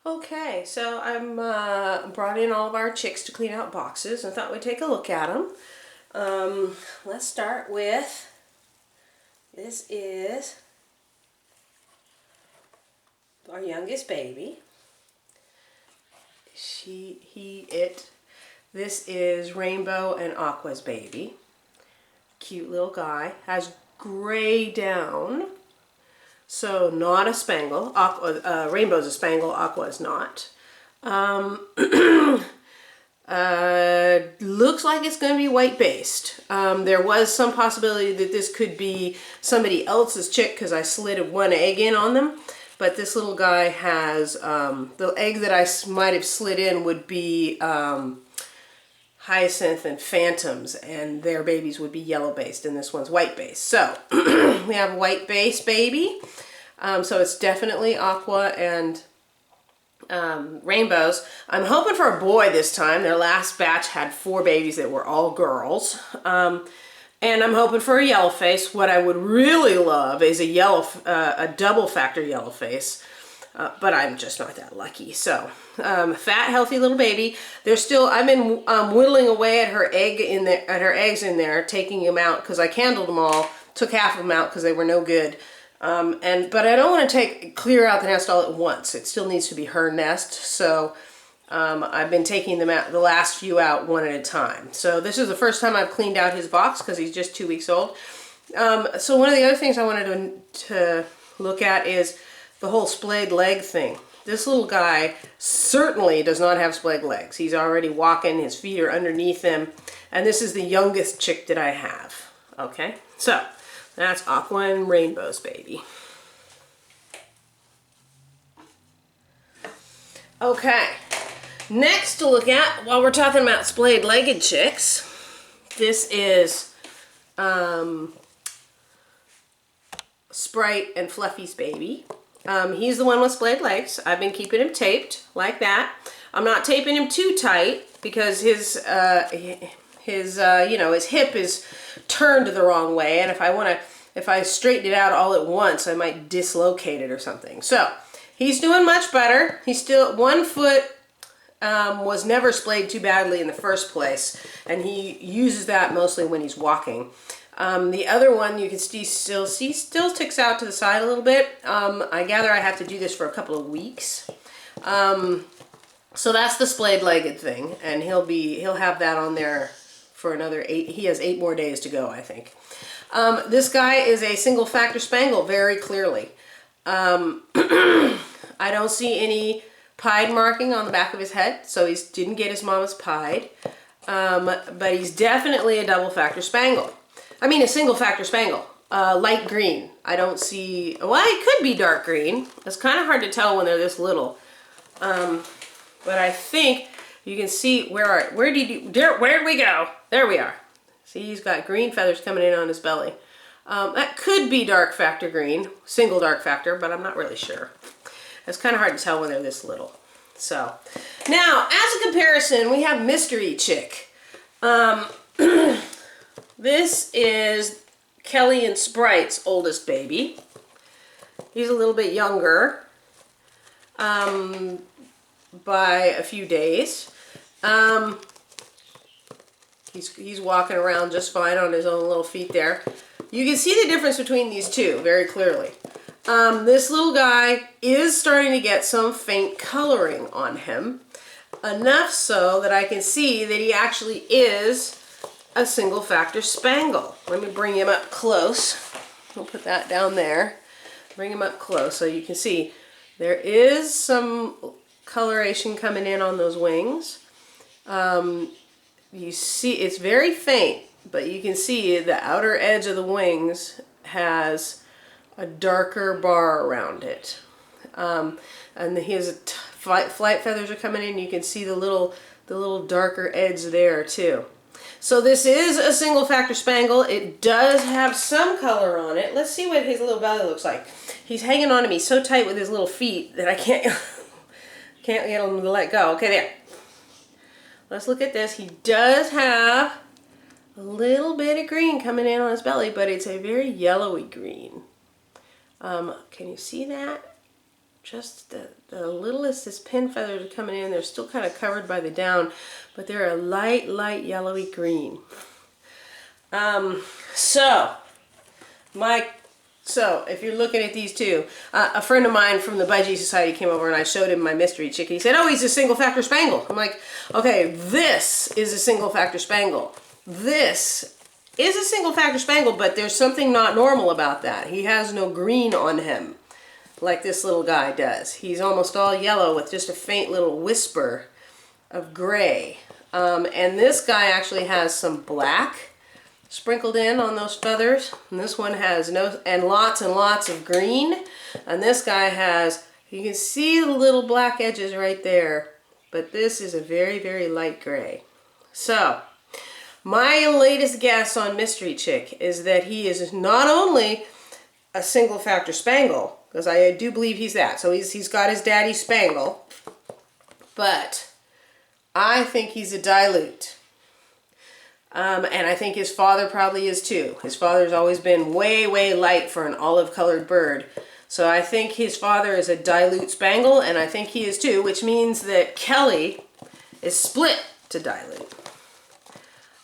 Okay, so I'm brought in all of our chicks to clean out boxes and thought we'd take a look at them. Let's start with, this is our youngest baby. This is Rainbow and Aqua's baby. Cute little guy. Has gray down. So not a spangle. Rainbow's a spangle, Aqua is not. Looks like it's going to be white based. There was some possibility that this could be somebody else's chick because I slid one egg in on them. But this little guy has, the egg that I might have slid in would be Hyacinth and Phantoms, and their babies would be yellow based, and this one's white based. So we have a white base baby. So it's definitely Aqua and Rainbows. I'm hoping for a boy this time. Their last batch had 4 babies that were all girls. And I'm hoping for a yellow face. What I would really love is a double factor yellow face. But I'm just not that lucky. So, fat, healthy little baby. I've been whittling away at her eggs in there, taking them out because I candled them all. Took half of them out because they were no good. But I don't want to clear out the nest all at once. It still needs to be her nest. So, I've been taking them out, the last few out one at a time. So this is the first time I've cleaned out his box because he's just 2 weeks old. So one of the other things I wanted to look at is the whole splayed leg thing. This little guy certainly does not have splayed legs. He's already walking, his feet are underneath him, and this is the youngest chick that I have. Okay, so that's Aqua and Rainbow's baby. Okay, next to look at, while we're talking about splayed legged chicks, this is Sprite and Fluffy's baby. He's the one with splayed legs. I've been keeping him taped like that. I'm not taping him too tight because his hip is turned the wrong way, and if I straighten it out all at once, I might dislocate it or something. So he's doing much better. He's still, one foot was never splayed too badly in the first place, and he uses that mostly when he's walking. The other one you can still sticks out to the side a little bit. I gather I have to do this for a couple of weeks. So that's the splayed legged thing, and he'll have that on there for another 8. He has 8 more days to go, I think. This guy is a single factor spangle, very clearly. I don't see any pied marking on the back of his head, so he didn't get his mama's pied. But he's definitely a double factor spangle. I mean a single factor spangle. Light green. I don't see, well, it could be dark green. It's kind of hard to tell when they're this little. But I think you can see, where'd we go? There we are. See, he's got green feathers coming in on his belly. That could be dark factor green, single dark factor, but I'm not really sure. It's kind of hard to tell when they're this little. So, now, as a comparison, we have Mystery Chick. This is Kelly and Sprite's oldest baby. He's a little bit younger by a few days. He's walking around just fine on his own little feet there. You can see the difference between these two very clearly. This little guy is starting to get some faint coloring on him. Enough so that I can see that he actually is a single factor spangle. Let me bring him up close. We'll put that down there. Bring him up close so you can see there is some coloration coming in on those wings. You see it's very faint, but you can see the outer edge of the wings has a darker bar around it. And his flight feathers are coming in. You can see the little darker edge there too. So this is a single factor spangle. It does have some color on it. Let's see what his little belly looks like. He's hanging on to me so tight with his little feet that I can't get him to let go. Okay, there. Let's look at this. He does have a little bit of green coming in on his belly, but it's a very yellowy green. Can you see that? just the littlest is pin feathers are coming in. They're still kind of covered by the down, but they're a light yellowy green. So if you're looking at these two, a friend of mine from the Budgie Society came over and I showed him my mystery chick. He said, oh, he's a single factor spangle. I'm like, okay, this is a single factor spangle. This is a single factor spangle, but there's something not normal about that. He has no green on him like this little guy does. He's almost all yellow with just a faint little whisper of gray. And this guy actually has some black sprinkled in on those feathers. And this one has and lots of green. And this guy has, you can see the little black edges right there, but this is a very light gray. So, my latest guess on Mystery Chick is that he is not only a single factor spangle, because I do believe he's that. So he's got his daddy spangle, but I think he's a dilute. And I think his father probably is too. His father's always been way light for an olive colored bird. So I think his father is a dilute spangle, and I think he is too, which means that Kelly is split to dilute.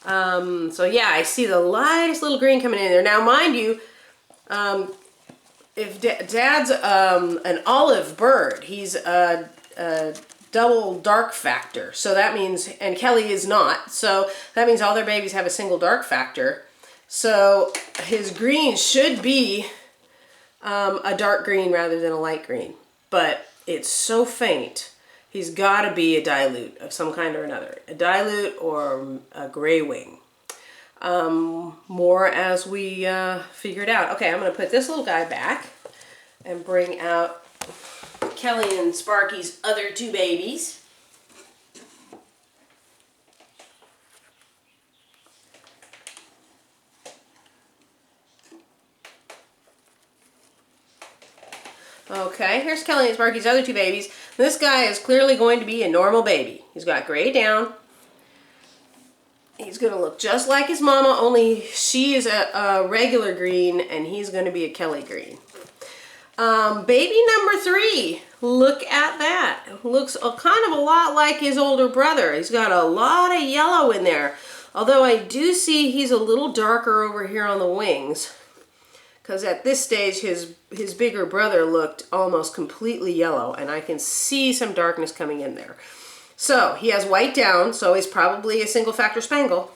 So yeah, I see the lightest little green coming in there. Now mind you, if Dad's an olive bird, he's a double dark factor. So that means, and Kelly is not, so that means all their babies have a single dark factor. So his green should be a dark green rather than a light green. But it's so faint, he's got to be a dilute of some kind or another. A dilute or a gray wing. More as we figure it out. Okay, I'm going to put this little guy back and bring out Kelly and Sparky's other two babies. Okay, here's Kelly and Sparky's other two babies. This guy is clearly going to be a normal baby. He's got gray down. He's going to look just like his mama, only she is a regular green and he's going to be a Kelly green. Baby number 3, look at that. Looks kind of a lot like his older brother. He's got a lot of yellow in there. Although I do see he's a little darker over here on the wings. Because at this stage, his bigger brother looked almost completely yellow, and I can see some darkness coming in there. So he has white down, so he's probably a single factor spangle.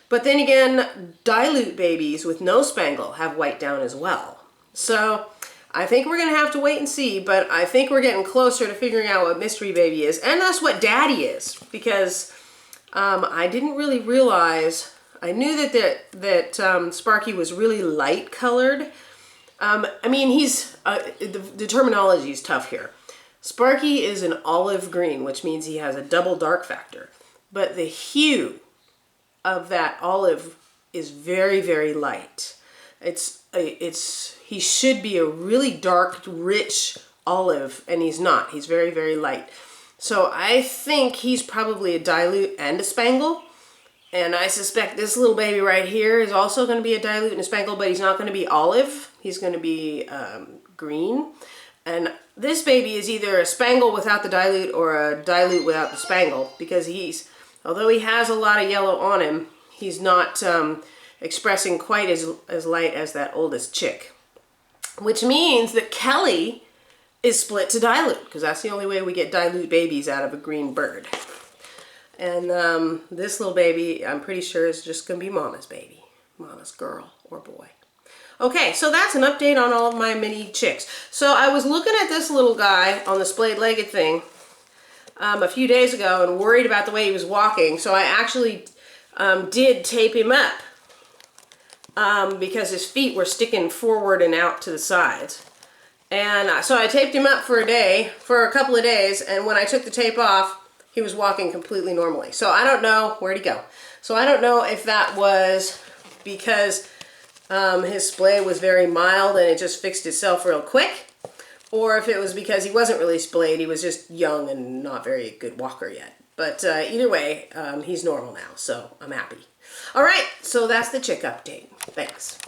But then again, dilute babies with no spangle have white down as well. So I think we're going to have to wait and see, but I think we're getting closer to figuring out what mystery baby is, and that's what daddy is, because I didn't really realize. I knew that Sparky was really light colored. I mean, the terminology is tough here. Sparky is an olive green, which means he has a double dark factor. But the hue of that olive is very light. He should be a really dark, rich olive, and he's not. He's very light. So I think he's probably a dilute and a spangle. And I suspect this little baby right here is also going to be a dilute and a spangle, but he's not going to be olive. He's going to be green. And this baby is either a spangle without the dilute or a dilute without the spangle, because although he has a lot of yellow on him, he's not expressing quite as light as that oldest chick. Which means that Kelly is split to dilute, because that's the only way we get dilute babies out of a green bird. And this little baby, I'm pretty sure, is just going to be Mama's baby. Mama's girl or boy. Okay, so that's an update on all of my mini chicks. So I was looking at this little guy on the splayed-legged thing a few days ago and worried about the way he was walking. So I actually did tape him up because his feet were sticking forward and out to the sides. And so I taped him up for a couple of days, and when I took the tape off, he was walking completely normally. So I don't know, where'd he go? So I don't know if that was because his splay was very mild and it just fixed itself real quick, or if it was because he wasn't really splayed, he was just young and not very good walker yet. But either way, he's normal now, so I'm happy. All right, so that's the chick update. Thanks.